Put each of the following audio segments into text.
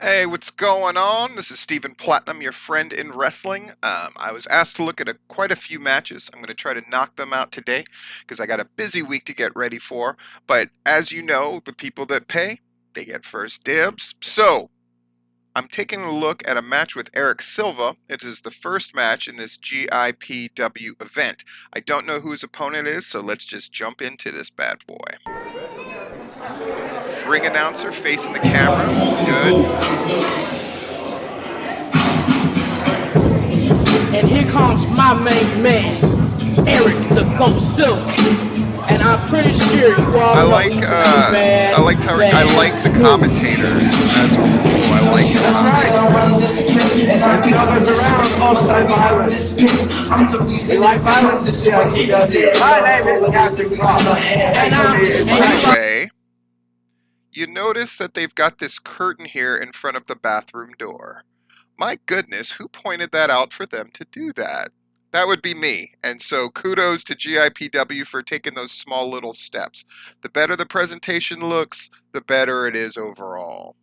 Hey, what's going on? This is Stephen Platinum, your friend in wrestling. I was asked to look at quite a few matches. I'm going to try to knock them out today because I got a busy week to get ready for. But as you know, the people that pay, they get first dibs. So, I'm taking a look at a match with Eric Silva. It is the first match in this GIPW event. I don't know who his opponent is, so let's just jump into this bad boy. Ring announcer facing the camera. Good. And here comes my main man, Eric the Goat Silva. And I'm pretty sure you all know I like the commentators as a whole. I like it. Anyway, you notice that they've got this curtain here in front of the bathroom door. My goodness, who pointed that out for them to do that? That would be me. And so kudos to GIPW for taking those small little steps. The better the presentation looks, the better it is overall.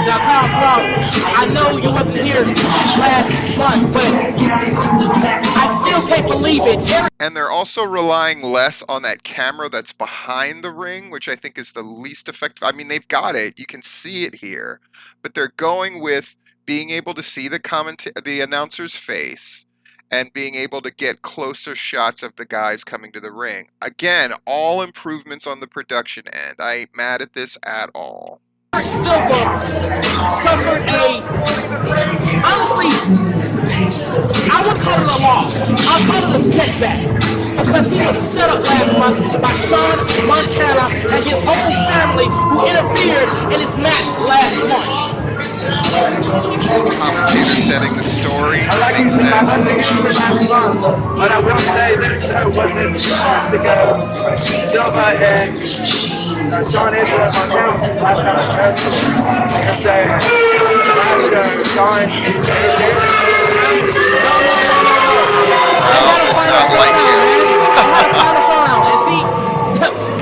Now, Kyle Crawford, I know you wasn't here last month, but I still can't believe it. And they're also relying less on that camera that's behind the ring, which I think is the least effective. I mean, they've got it. You can see it here. But they're going with being able to see the announcer's face and being able to get closer shots of the guys coming to the ring. Again, all improvements on the production end. I ain't mad at this at all. Eric Silva suffered honestly, I would call it a loss. I'll call it a setback. Because he was set up last month by Sean Montana and his whole family who interfered in his match last month. Commentator setting the story. I like Makes sense. But I will say this show wasn't supposed to go Silva and Sean Israel Montana last time I wrestled. Like I said, last Sean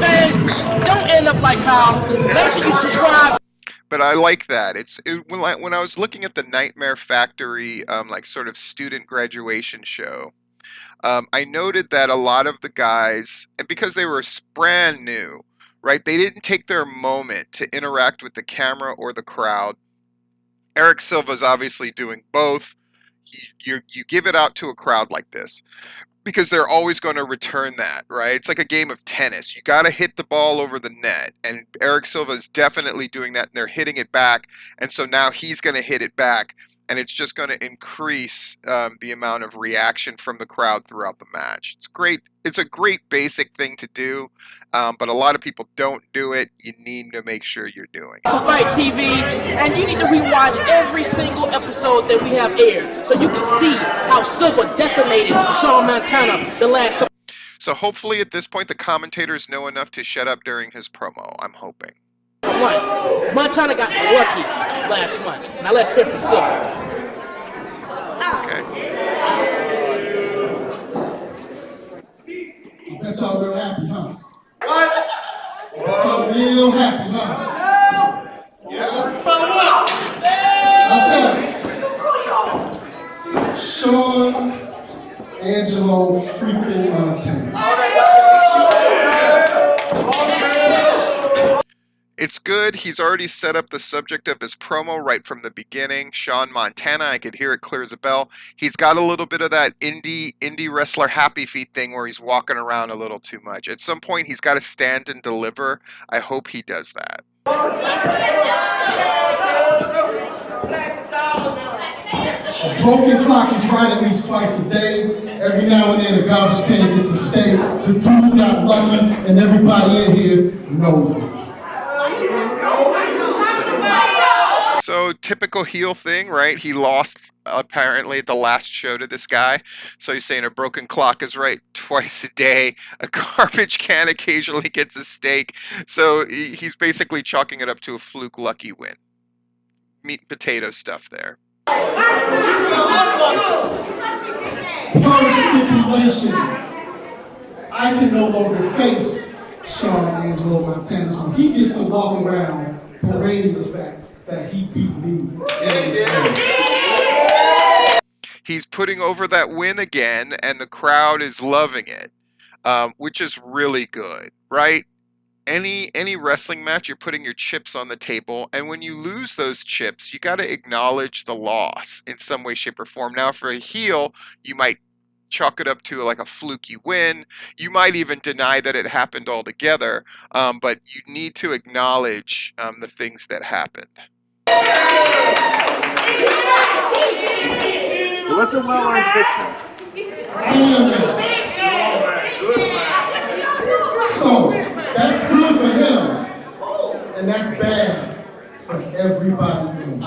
Fans, don't end up like Kyle. Make sure you subscribe. But I like that. When I was looking at the Nightmare Factory, like sort of student graduation show, I noted that a lot of the guys, and because they were brand new, right, they didn't take their moment to interact with the camera or the crowd. Eric Silva's obviously doing both. You give it out to a crowd like this, because they're always going to return that, right? It's like a game of tennis. You got to hit the ball over the net, and Eric Silva is definitely doing that, and they're hitting it back, and so now he's going to hit it back, and it's just going to increase the amount of reaction from the crowd throughout the match. It's great. It's a great basic thing to do, but a lot of people don't do it. You need to make sure you're doing it. To Fight TV, and you need to rewatch every single episode that we have aired so you can see how Silva decimated Sean Montana the last couple. So hopefully at this point the commentators know enough to shut up during his promo. I'm hoping. Months. Montana got lucky last month. Now let's hear from Silva. Okay. That's all real happy, huh? What? That's all real happy, huh? Yeah. I'll tell you. Sean Angelo freaking Montana. It's good. He's already set up the subject of his promo right from the beginning. Sean Montana, I could hear it clear as a bell. He's got a little bit of that indie wrestler happy feet thing where he's walking around a little too much. At some point, he's got to stand and deliver. I hope he does that. A broken clock is right at least twice a day. Every now and then a garbage can gets a stay. The dude got lucky and everybody in here knows it. So typical heel thing, right? He lost apparently at the last show to this guy. So he's saying a broken clock is right twice a day. A garbage can occasionally gets a steak. So he's basically chalking it up to a fluke lucky win. Meat and potato stuff there. Per stipulation, I can no longer face Sean Angelo Montana, so he gets to walk around parading the fact that he beat me. He's putting over that win again, and the crowd is loving it, which is really good, right? Any wrestling match, you're putting your chips on the table, and when you lose those chips, you got to acknowledge the loss in some way, shape, or form. Now, for a heel, you might chalk it up to like a fluky win. You might even deny that it happened altogether, but you need to acknowledge the things that happened. What's a well-earned victory? So, that's good for him, and that's bad for everybody else.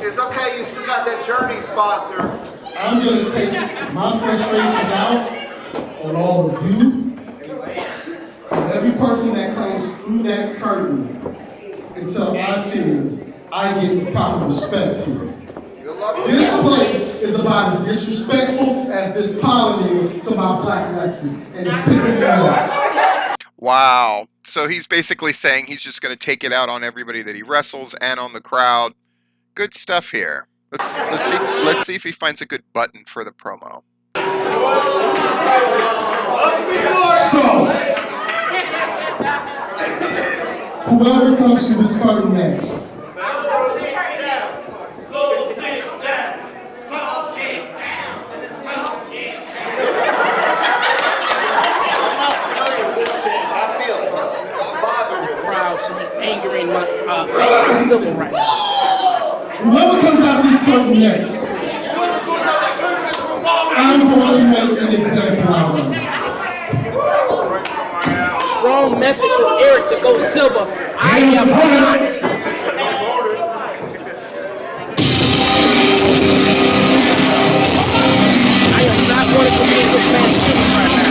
It's okay, you still got that Journey sponsor. I'm going to take my frustrations out on all of you, and every person that comes through that curtain until I feel I get the proper respect here. This place is about as disrespectful as this pollen is to my black Lexus, and it's pissing me off. Wow. So he's basically saying he's just going to take it out on everybody that he wrestles and on the crowd. Good stuff here. Let's see if he finds a good button for the promo. So, whoever comes through this curtain next, angering Silva right now. whoever comes out this curtain next, I'm going to make an example out of him. Strong message from Eric to go Silva. I am not. I am not going to commit this man's shoes right now.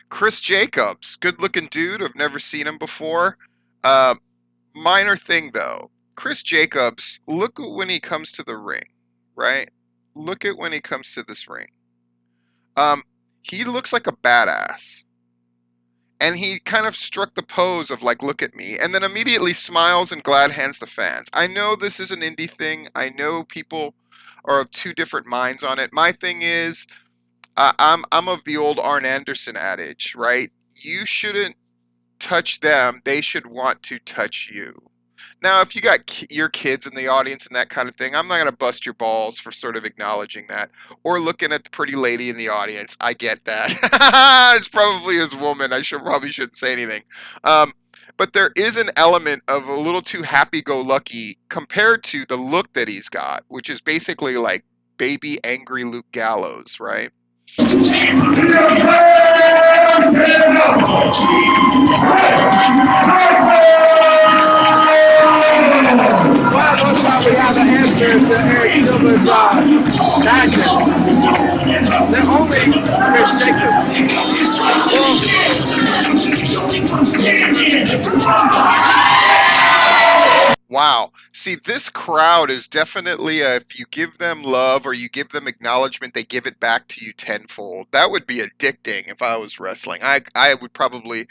Chris Jacobs, good-looking dude. I've never seen him before. Minor thing, though. Chris Jacobs, look at when he comes to the ring, right? Look at when he comes to this ring. He looks like a badass. And he kind of struck the pose of like, look at me, and then immediately smiles and glad hands the fans. I know this is an indie thing. I know people are of two different minds on it. My thing is, I'm of the old Arn Anderson adage, right? You shouldn't touch them. They should want to touch you. Now, if you got your kids in the audience and that kind of thing, I'm not going to bust your balls for sort of acknowledging that. Or looking at the pretty lady in the audience. I get that. It's probably his woman. I probably shouldn't say anything. But there is an element of a little too happy-go-lucky compared to the look that he's got, which is basically like baby angry Luke Gallows, right? Well, looks like we have an answer to Eric Silva's madness. They're only Chris Jacobs. Wow. See, this crowd is definitely, if you give them love or you give them acknowledgement, they give it back to you tenfold. That would be addicting if I was wrestling. I would probably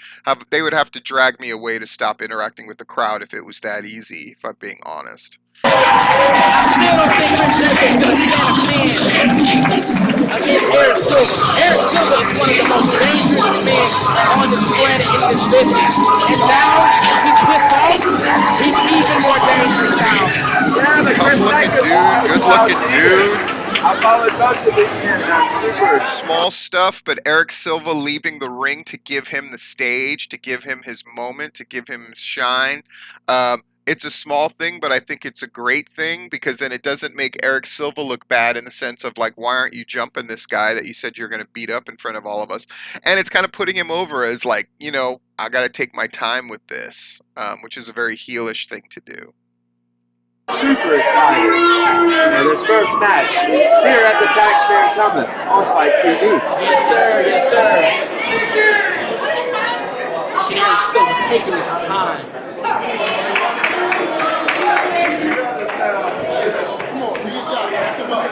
they would have to drag me away to stop interacting with the crowd if it was that easy, if I'm being honest. I still don't think Chris Jacobs is going to stand a chance against Eric Silva. Eric Silva is one of the most dangerous men on this planet in this business. And now he's pissed off. He's even more dangerous now. Yeah, but Chris Jacobs. Good looking dude. I followed most of this and I'm super. Small stuff, but Eric Silva leaving the ring to give him the stage, to give him his moment, to give him his shine. It's a small thing, but I think it's a great thing because then it doesn't make Eric Silva look bad in the sense of like, why aren't you jumping this guy that you said you're going to beat up in front of all of us? And it's kind of putting him over as like, you know, I got to take my time with this, which is a very heelish thing to do. Super excited for this first match here at the Taxpayer Coming on Fight TV. Yes, sir. Yes, sir. And Eric Silva taking his time. Come on, do your job, man. Come on.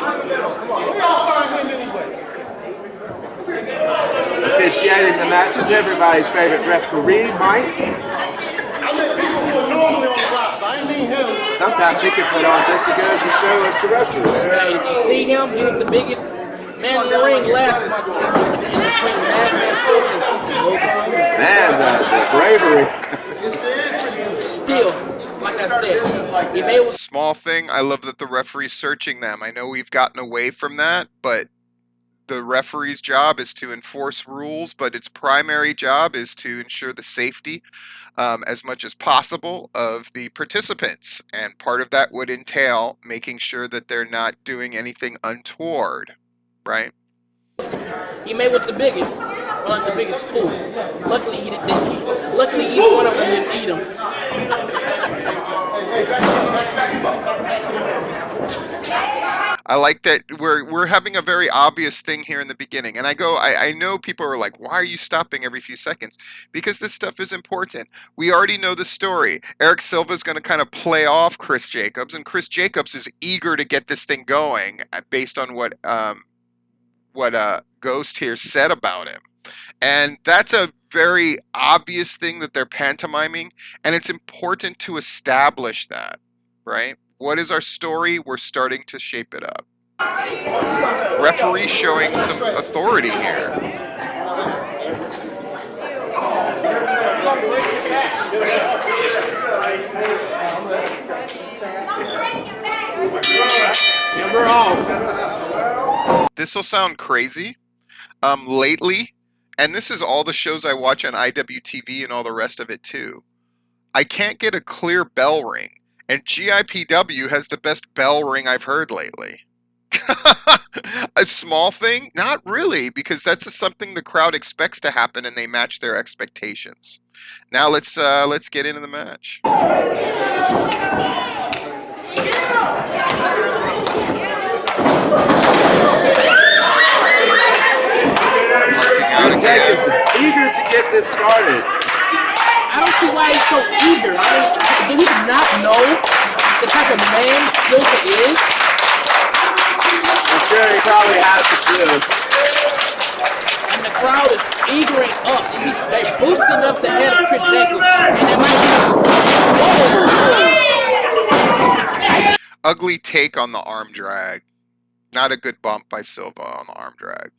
Come on. We all find him anyway. Officiating the match is everybody's favorite referee, Mike. I meant people who are normally on the roster. I didn't mean him. Sometimes he can put on just as good as he shows us the wrestlers. Hey, did you see him? He was the biggest man in the ring last month when he was in between Madman Fultz and Ocoee. Man, the bravery. Still, like I said, he may was Small thing, I love that the referee's searching them. I know we've gotten away from that, but the referee's job is to enforce rules, but its primary job is to ensure the safety as much as possible of the participants. And part of that would entail making sure that they're not doing anything untoward, right? he may was the biggest, but not the biggest fool. Luckily he didn't. Luckily either one of them didn't eat him. I like that we're having a very obvious thing here in the beginning. And I know people are like, why are you stopping every few seconds? Because this stuff is important. We already know the story. Eric Silva is going to kind of play off Chris Jacobs, and Chris Jacobs is eager to get this thing going based on what Ghost here said about him. And that's a very obvious thing that they're pantomiming, and it's important to establish that, right? What is our story? We're starting to shape it up. Referee showing some authority here. And we're off. This will sound crazy. Lately, and this is all the shows I watch on IWTV and all the rest of it too, I can't get a clear bell ring. And GIPW has the best bell ring I've heard lately. A small thing? Not really, because that's just something the crowd expects to happen and they match their expectations. Now let's get into the match. Jacobs is eager to get this started. I don't see why he's so eager. I mean, do he not know the type of man Silva is? I'm sure he probably has to do. And the crowd is eagering up. They're boosting up the head of Chris Jacobs. And it might be... Whoa! Ugly take on the arm drag. Not a good bump by Silva on the arm drag.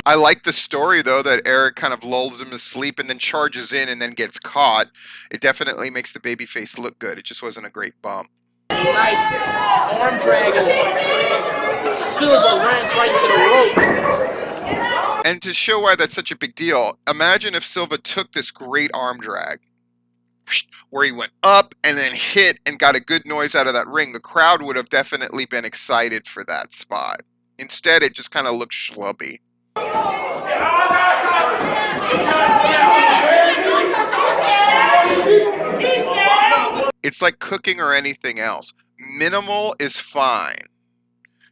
I like the story, though, that Eric kind of lulls him to sleep and then charges in and then gets caught. It definitely makes the babyface look good. It just wasn't a great bump. Nice arm drag, and Silva runs right into the ropes. And to show why that's such a big deal, imagine if Silva took this great arm drag where he went up and then hit and got a good noise out of that ring. The crowd would have definitely been excited for that spot. Instead, it just kind of looked schlubby. It's like cooking or anything else. Minimal is fine.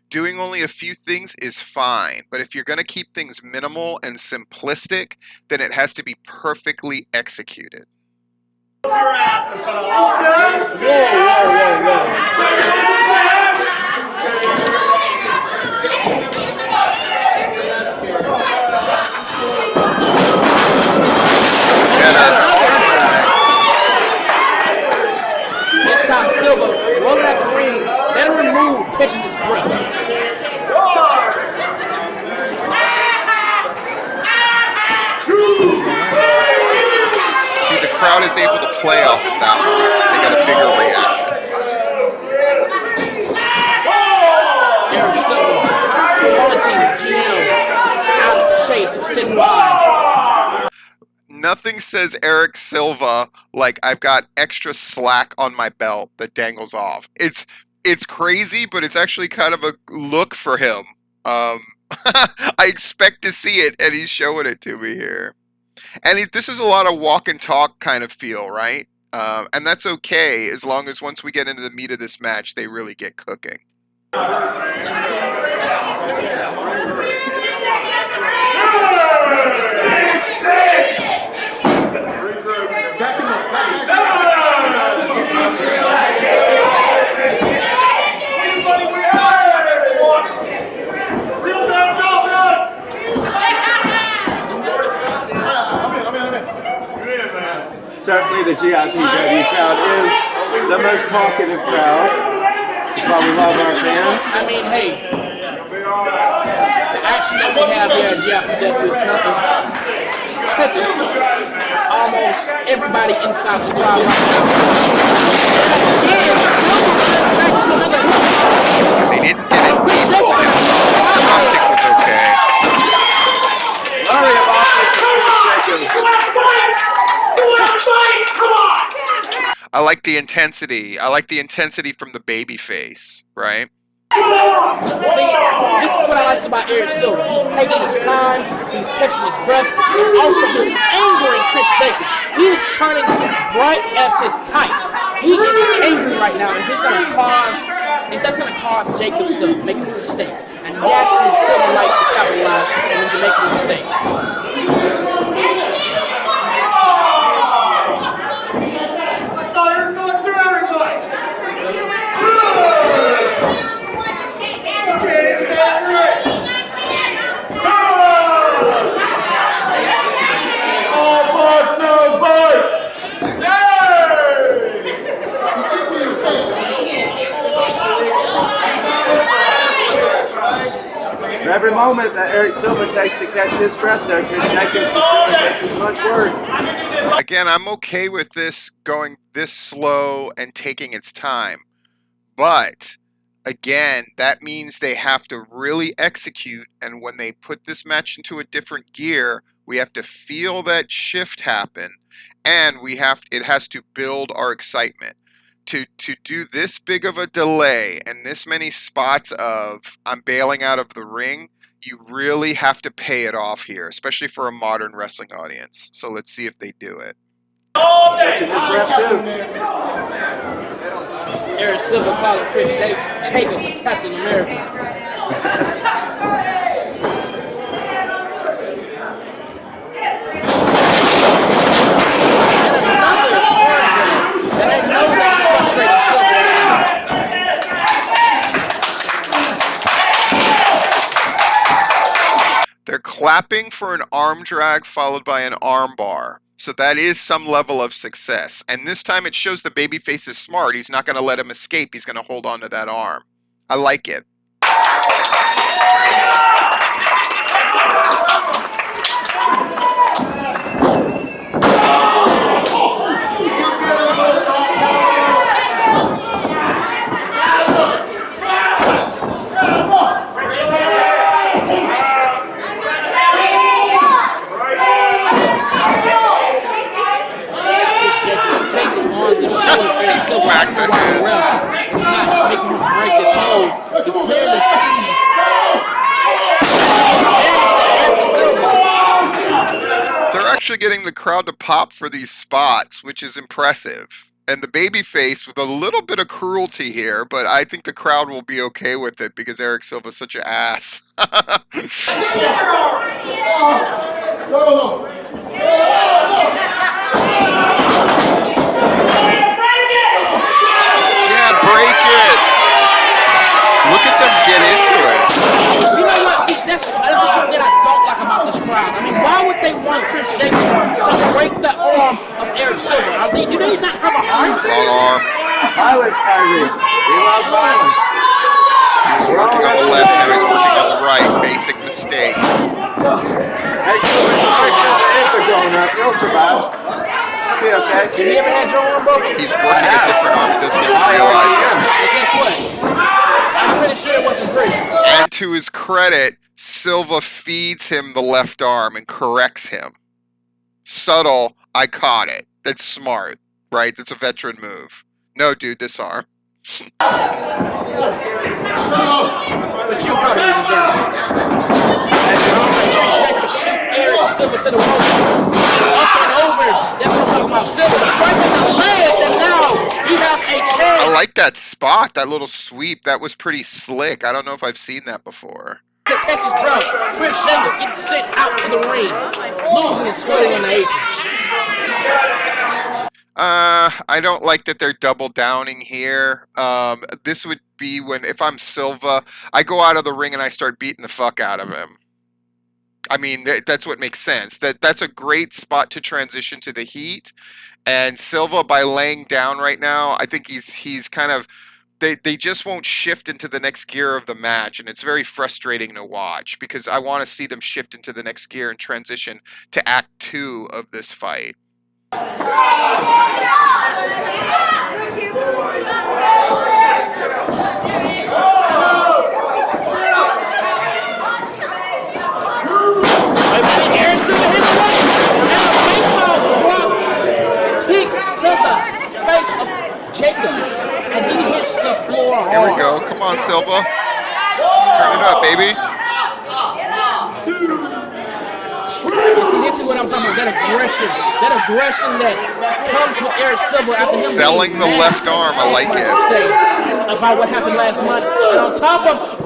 Doing only a few things is fine. But if you're going to keep things minimal and simplistic, then it has to be perfectly executed. Whoa, whoa, whoa, whoa. This time Silva rolling out the ring, veteran move, catching his breath. See, the crowd is able to play off of that one. They get a bigger reaction. Eric Silva, taunting GM, Alex Chase is sitting by. Nothing says Eric Silva like I've got extra slack on my belt that dangles off. It's crazy, but it's actually kind of a look for him. I expect to see it, and he's showing it to me here. And this is a lot of walk and talk kind of feel, right? And that's okay as long as once we get into the meat of this match, they really get cooking. Certainly the GIPW crowd is the most talkative crowd. That's why we love our fans. I mean, hey, the action that we have here at GIPW is nothing. Touches almost everybody inside the crowd right now. And Silva runs back to another hit. They didn't get it deep. The optic was okay. Worry about this. I like the intensity. I like the intensity from the baby face, right? See, this is what I like about Eric Silva. He's taking his time, he's catching his breath, and also he's angering Chris Jacobs. He is turning bright as his tights. He is angry right now, and that's going to cause Jacobs to make a mistake. And that's when Silva likes to capitalize when you make a mistake. For every moment that Eric Silva takes to catch his breath there, Chris Jacobs is doing just as much work. Again, I'm okay with this going this slow and taking its time. But, again, that means they have to really execute, and when they put this match into a different gear, we have to feel that shift happen, and it has to build our excitement. To do this big of a delay and this many spots of I'm bailing out of the ring, you really have to pay it off here, especially for a modern wrestling audience. So let's see if they do it. Catching his breath too. Eric Silva calling Chris Jacobs a Captain America. And another arm drag that I know that is frustrating Silva right now. They're clapping for an arm drag followed by an arm bar. So that is some level of success. And this time it shows the babyface is smart. He's not going to let him escape. He's going to hold on to that arm. I like it. Smack the head. It's not making him break his hold. He clearly sees damage to Eric Silva. They're actually getting the crowd to pop for these spots, which is impressive. And the babyface with a little bit of cruelty here, but I think the crowd will be okay with it because Eric Silva's such an ass. Break it! Look at them get into it. You know what? See, that's just one thing I don't like about this crowd. I mean, why would they want Chris Jacobs to break the arm of Eric Silva? Do they not have a heart? Wrong arm. Violence, Tyree. We love violence. He was working on the left, now he's working on the right. Basic mistake. Excellent. Is a grown-up. He'll survive. Be a Okay. Have you ever had your arm broken? He's working a different arm and doesn't even realize it. But guess what? I'm pretty sure it wasn't pretty. And to his credit, Silva feeds him the left arm and corrects him. Subtle, I caught it. That's smart, right? That's a veteran move. No, dude, this arm. But you probably deserve it. Shaker shoot Eric Silva to the ropes. Up and over. That's what I'm talking about. Silva striking the legs, and now he has a chance. I like that spot, that little sweep. That was pretty slick. I don't know if I've seen that before. To catch his breath. Chris Jacobs gets sent out to the ring, losing and sweating on the apron. I don't like that they're double downing here. This would be when, if I'm Silva, I go out of the ring and I start beating the fuck out of him. I mean, that's what makes sense. That's a great spot to transition to the heat. And Silva, by laying down right now, I think he's kind of, they just won't shift into the next gear of the match, and it's very frustrating to watch because I want to see them shift into the next gear and transition to Act 2 of this fight. Eric Silva hit the right, and a baseball drop kick to the face of Jacob, and he hits the floor hard. Here we go. Come on, Silva. Turn it up, baby. See, this is what I'm talking about. That aggression that comes with Eric Silva after him selling the left arm. I like it. Say about what happened last month, and on top of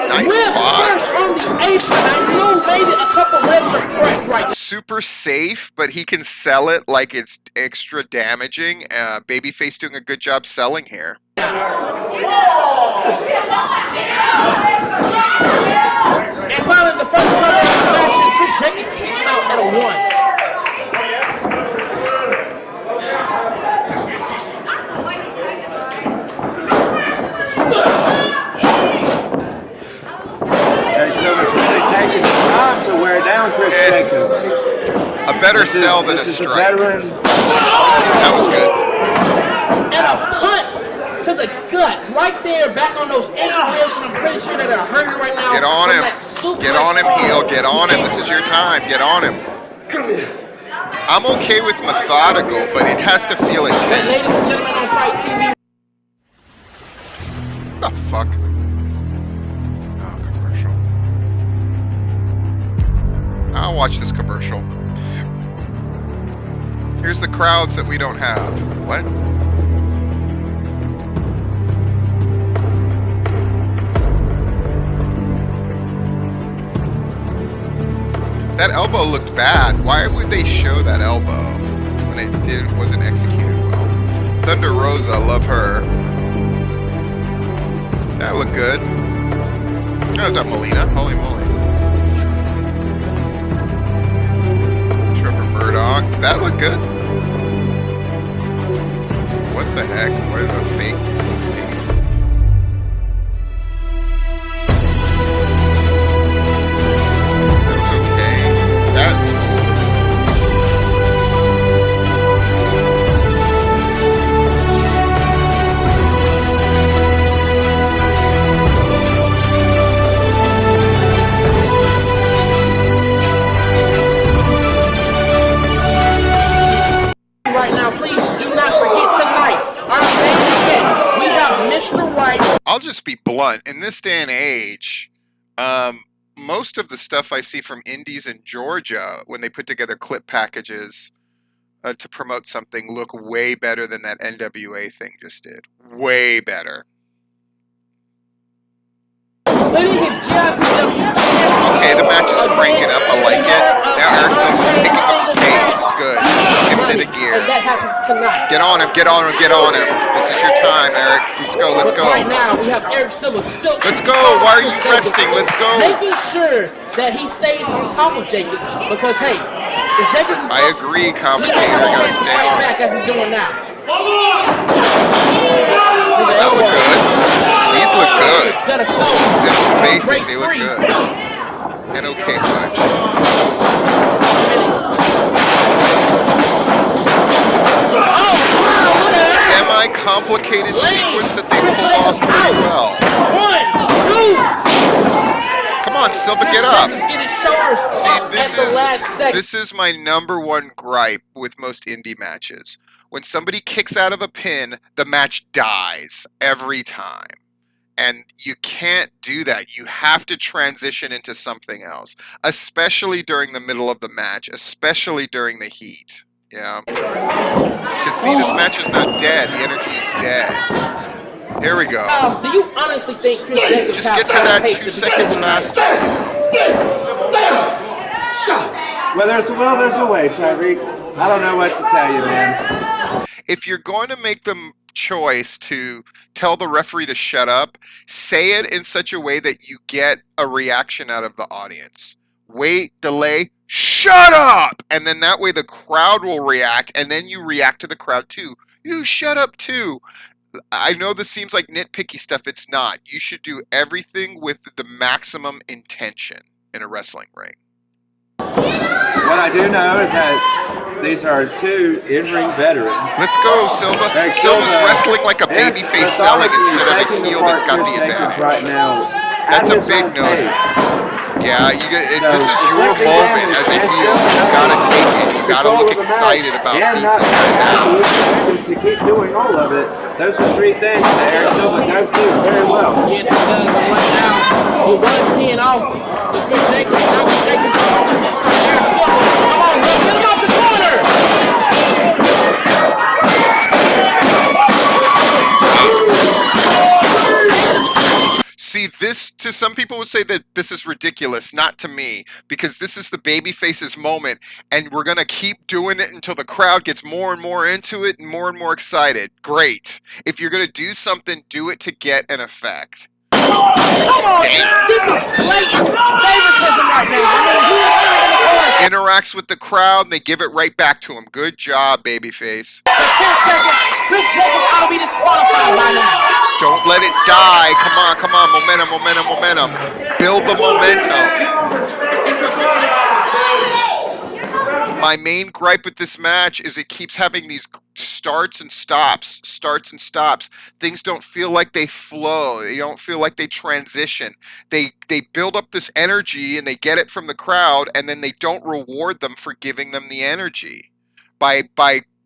nice ribs spot. first on the apron. I knew maybe a couple ribs are cracked right now. Super safe, but he can sell it like it's extra damaging. Babyface doing a good job selling here. And finally, the first couple of the match, and Chris Jacobs kicks out at a 1. Eric Silva's really taking his time to wear down Chris Jacobs. A better sell than a strike. That was good. And a punt to the gut, right there, back on those injured ribs, and I'm pretty sure that they're hurting right now. Get on him. Get on him, heel. Get on him. This is your time. Get on him. I'm okay with methodical, but it has to feel intense. Ladies and gentlemen on Fight TV. The fuck? Oh, commercial. I'll watch this commercial. Here's the crowds that we don't have. What? That elbow looked bad. Why would they show that elbow when it wasn't executed well? Thunder Rosa, love her. That looked good. Oh, is that Melina? Holy moly. Trevor Murdoch. That looked good. What the heck? What is a fake thing? That's okay. That's cool. Right now, please do not forget tonight, our main event, we have Mr. White. I'll just be blunt. In this day and age, most of the stuff I see from indies in Georgia, when they put together clip packages to promote something, look way better than that NWA thing just did. Way better. Winning his GIPW Okay, the match is cranking up. I like it. Now Eric Silva's picking up the pace. It's good. Shifted a gear. And that happens tonight. Get on him, get on him, get on him. This is your time, Eric. Let's go, let's go. Right now, we have Eric Silva still. Let's go. Why are you resting? Let's go. Making sure that he stays on top of Jacobs because, hey, if Jacobs is I agree, he don't commentator. have a Gotta chance to stay fight on. back as he's doing now. That look good. These look good. Simple basic, Breaks they look free. good. And okay punch. complicated Lane. sequence that they Chris pull off Jacobs pretty well. out. 1, 2. Come on, Silva, Chris get up. Jacobs get his shoulders up at the last second. This is my #1 gripe with most indie matches. When somebody kicks out of a pin, the match dies every time. And you can't do that. You have to transition into something else, especially during the middle of the match, especially during the heat. Yeah. Because see, this match is not dead. The energy is dead. Here we go. Do you honestly think Chris Jacobs Just get to that 2 seconds faster. Well, there's a way, Tyreek. I don't know what to tell you, man. If you're going to make the choice to tell the referee to shut up, say it in such a way that you get a reaction out of the audience. Wait, delay, shut up! And then that way the crowd will react, and then you react to the crowd too. You shut up too. I know this seems like nitpicky stuff. It's not. You should do everything with the maximum intention in a wrestling ring. What I do know is that these are 2 in-ring veterans. Let's go, Silva. Silva's wrestling like a babyface selling instead of a heel that's got the advantage. Right now, that's a big note. Yeah, this is your moment as a heel. You gotta take it. You gotta look excited about beating this guy's ass. To keep doing all of it, those are 3 things that Eric Silva does do very well. Yes, he does. And right now, he runs 10 off. But Chris Jacobs, now Chris Jacobs is on this. So Eric Silva, come on, bro, get him out the corner. See, this, to some people would say that this is ridiculous, not to me, because this is the babyface's moment, and we're going to keep doing it until the crowd gets more and more into it and more excited. Great. If you're going to do something, do it to get an effect. Come on, this is blatant favoritism right now. I mean, who in the corner interacts with the crowd, and they give it right back to him. Good job, babyface. For 10 seconds, Chris Jacobs ought to be disqualified by now. Don't let it die. Come on. Momentum. Build the momentum. My main gripe with this match is it keeps having these starts and stops. Things don't feel like they flow. They don't feel like they transition. They build up this energy and they get it from the crowd, and then they don't reward them for giving them the energy by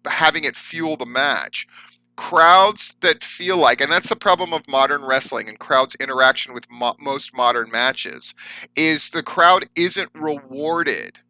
having it fuel the match. Crowds that feel like, and that's the problem of modern wrestling and crowds' interaction with most modern matches, is the crowd isn't rewarded,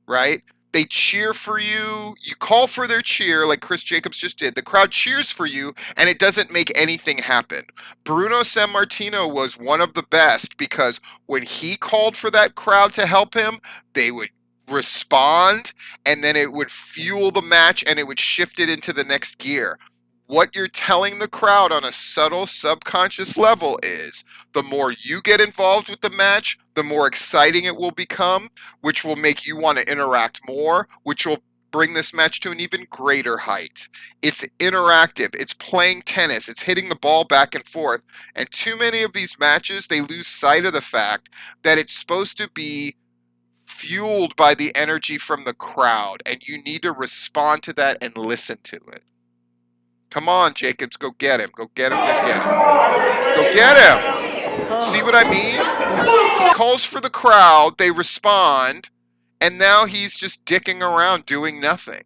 right? They cheer for you, you call for their cheer like Chris Jacobs just did. The crowd cheers for you, and it doesn't make anything happen. Bruno Sammartino was one of the best because when he called for that crowd to help him, they would respond, and then it would fuel the match and it would shift it into the next gear. What you're telling the crowd on a subtle subconscious level is the more you get involved with the match, the more exciting it will become, which will make you want to interact more, which will bring this match to an even greater height. It's interactive, it's playing tennis, it's hitting the ball back and forth, and too many of these matches, they lose sight of the fact that it's supposed to be fueled by the energy from the crowd, and you need to respond to that and listen to it. Come on, Jacobs, go get him. Go get him. See what I mean? He calls for the crowd, they respond, and now he's just dicking around doing nothing.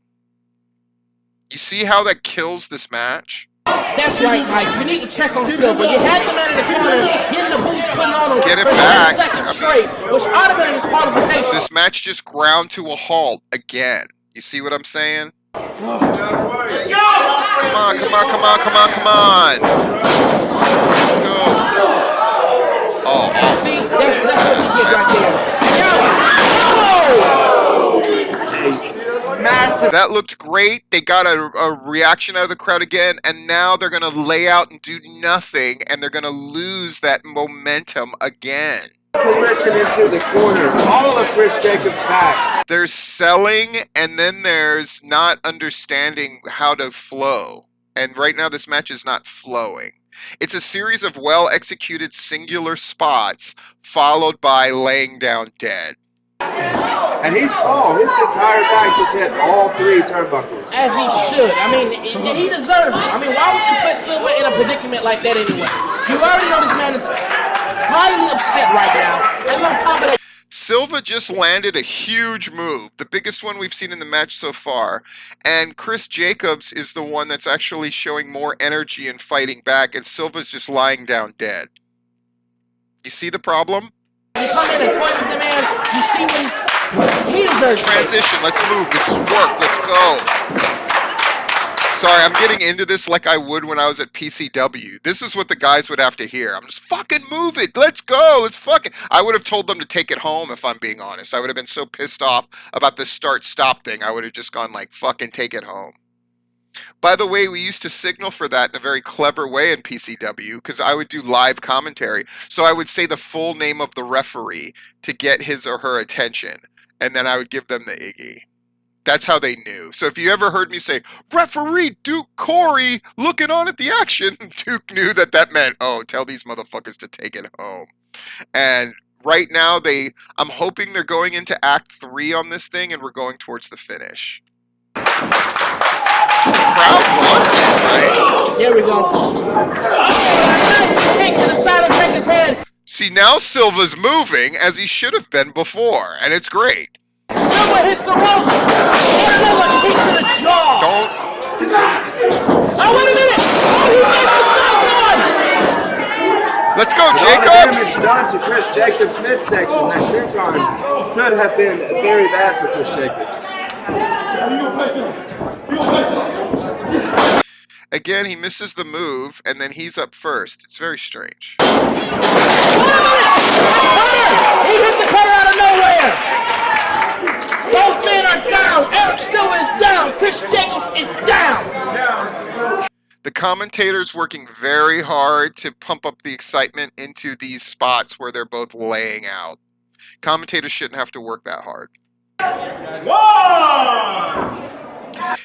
You see how that kills this match? That's right, Mike. You need to check on Silva. You had the man in the corner getting the boots putting on him Get it for back. 10 seconds straight, which ought to have been a disqualification. This match just ground to a halt again. You see what I'm saying? Come on. Let's go. Oh. See, that's exactly what you did right there. No! Massive. That looked great. They got a reaction out of the crowd again, and now they're going to lay out and do nothing, and they're going to lose that momentum again. Progression into the corner. All of Chris Jacobs back. There's selling, and then there's not understanding how to flow. And right now this match is not flowing. It's a series of well-executed singular spots followed by laying down dead. And he's tall. His entire back just hit all 3 turnbuckles. As he should. I mean, he deserves it. I mean, why would you put Silva in a predicament like that anyway? You already know this man is highly upset right now. And on top of that, Silva just landed a huge move, the biggest one we've seen in the match so far, and Chris Jacobs is the one that's actually showing more energy and fighting back, and Silva's just lying down dead. You see the problem? you come in and toy with the man, you see what he deserves. Transition, let's move, this is work, let's go. Sorry, I'm getting into this like I would when I was at PCW. This is what the guys would have to hear. I'm just fucking move it. Let's go. Let's fucking. I would have told them to take it home if I'm being honest. I would have been so pissed off about this start-stop thing. I would have just gone like, fucking take it home. By the way, we used to signal for that in a very clever way in PCW because I would do live commentary. So I would say the full name of the referee to get his or her attention. And then I would give them the Iggy. That's how they knew. So if you ever heard me say, referee Duke Corey looking on at the action, Duke knew that that meant, oh, tell these motherfuckers to take it home. And right now, I'm hoping they're going into Act 3 on this thing, and we're going towards the finish. The crowd wants it, right? Here we go. Oh, nice kick to the side of Jacobs' head. See, now Silva's moving as he should have been before, and it's great. Silva hits the ropes. And another kick to the jaw. Don't. Oh, wait a minute. Oh, he missed the side one. Let's go, A lot of Jacobs. damage done to Chris Jacobs' midsection. That senton could have been very bad for Chris Jacobs. Again, he misses the move, and then he's up first. It's very strange. Wait a minute. Cutter. He hit the cutter out of nowhere. Both men are down. Eric Silva is down. Chris Jacobs is down. The commentator's working very hard to pump up the excitement into these spots where they're both laying out. Commentators shouldn't have to work that hard.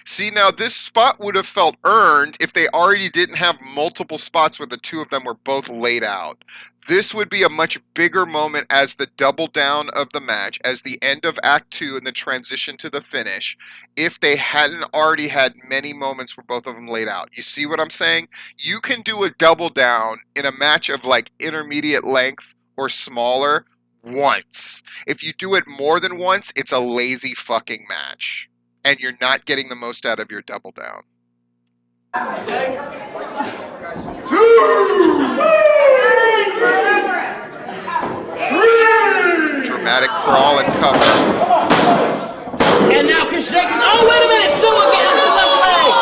See, now this spot would have felt earned if they already didn't have multiple spots where the two of them were both laid out. This would be a much bigger moment as the double down of the match, as the end of Act 2 and the transition to the finish, if they hadn't already had many moments where both of them laid out. You see what I'm saying? You can do a double down in a match of like intermediate length or smaller once. If you do it more than once, it's a lazy fucking match. And you're not getting the most out of your double down. Dramatic crawl and cover. And now Chris Jacobs. Oh, wait a minute. Silva gets his left leg.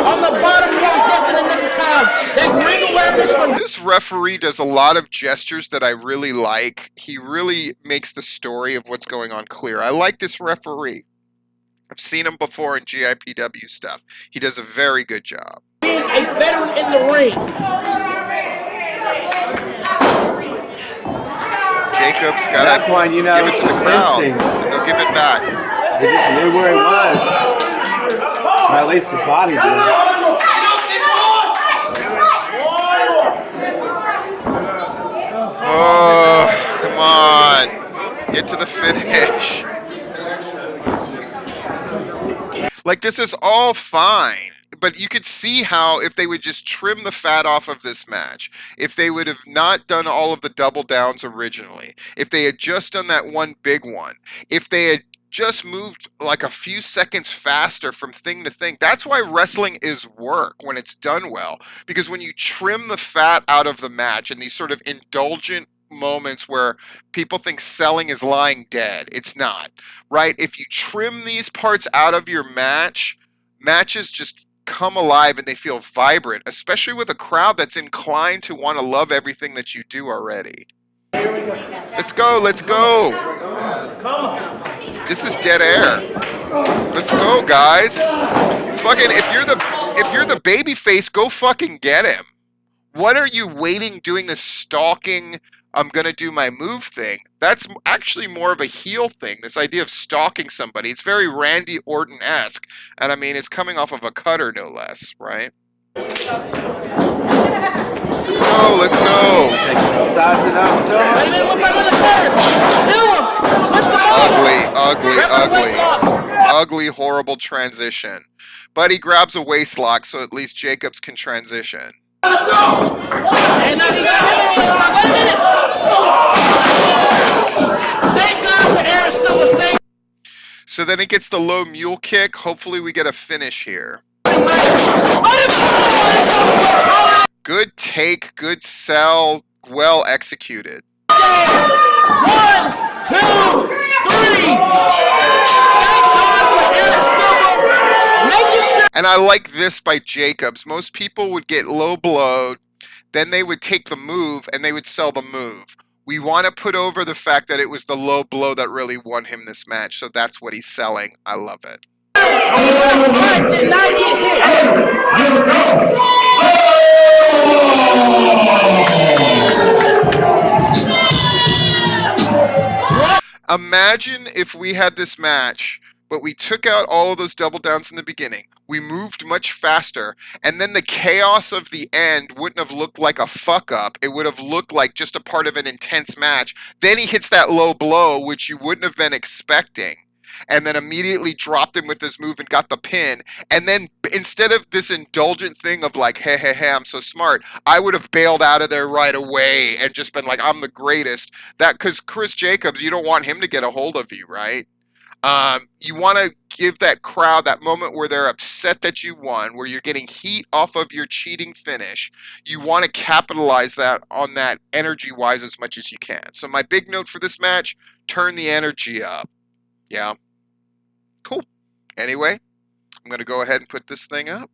On the bottom goes destined in the time. That ring awareness from this referee does a lot of gestures that I really like. He really makes the story of what's going on clear. I like this referee. I've seen him before in GIPW stuff. He does a very good job. being a veteran in the ring. Jacobs got At that point, you know, give it to the it's crowd. instinct. And they'll give it back. He just knew where it was. Or at least his body did. Oh, come on. Get to the finish. Like, this is all fine. But you could see how if they would just trim the fat off of this match, if they would have not done all of the double downs originally, if they had just done that one big one, if they had just moved like a few seconds faster from thing to thing. That's why wrestling is work when it's done well. Because when you trim the fat out of the match and these sort of indulgent moments where people think selling is lying dead, it's not, right? If you trim these parts out of your match, matches just come alive and they feel vibrant, especially with a crowd that's inclined to want to love everything that you do already. Let's go, let's go. This is dead air. Let's go, guys. Fucking if you're the baby face, go fucking get him. What are you waiting doing this stalking, I'm gonna do my move thing? That's actually more of a heel thing, this idea of stalking somebody. It's very Randy Orton-esque. And I mean, it's coming off of a cutter, no less, right? Let's go, let's go. Sizing up, so. Wait a minute, look for another curve. Silva, push the ball. Ugly, horrible transition. But he grabs a waist lock, so at least Jacobs can transition. And now he got him in the waist lock. Wait a minute. Thank God for Eric Silva saying. So then he gets the low mule kick. Hopefully we get a finish here. Good take, good sell, well executed. 1, 2, 3. Thank God for Eric Silva making sure. And I like this by Jacobs. Most people would get low blowed, then they would take the move and they would sell the move. We want to put over the fact that it was the low blow that really won him this match. So that's what he's selling. I love it. Did not get hit. Imagine if we had this match, but we took out all of those double downs in the beginning. We moved much faster, and then the chaos of the end wouldn't have looked like a fuck up. It would have looked like just a part of an intense match. Then he hits that low blow, which you wouldn't have been expecting, and then immediately dropped him with his move and got the pin. And then instead of this indulgent thing of like, hey, I'm so smart, I would have bailed out of there right away and just been like, I'm the greatest. That, because Chris Jacobs, you don't want him to get a hold of you, right? You want to give that crowd that moment where they're upset that you won, where you're getting heat off of your cheating finish. You want to capitalize that on that energy-wise as much as you can. So my big note for this match, turn the energy up. Yeah. Cool. Anyway, I'm going to go ahead and put this thing up.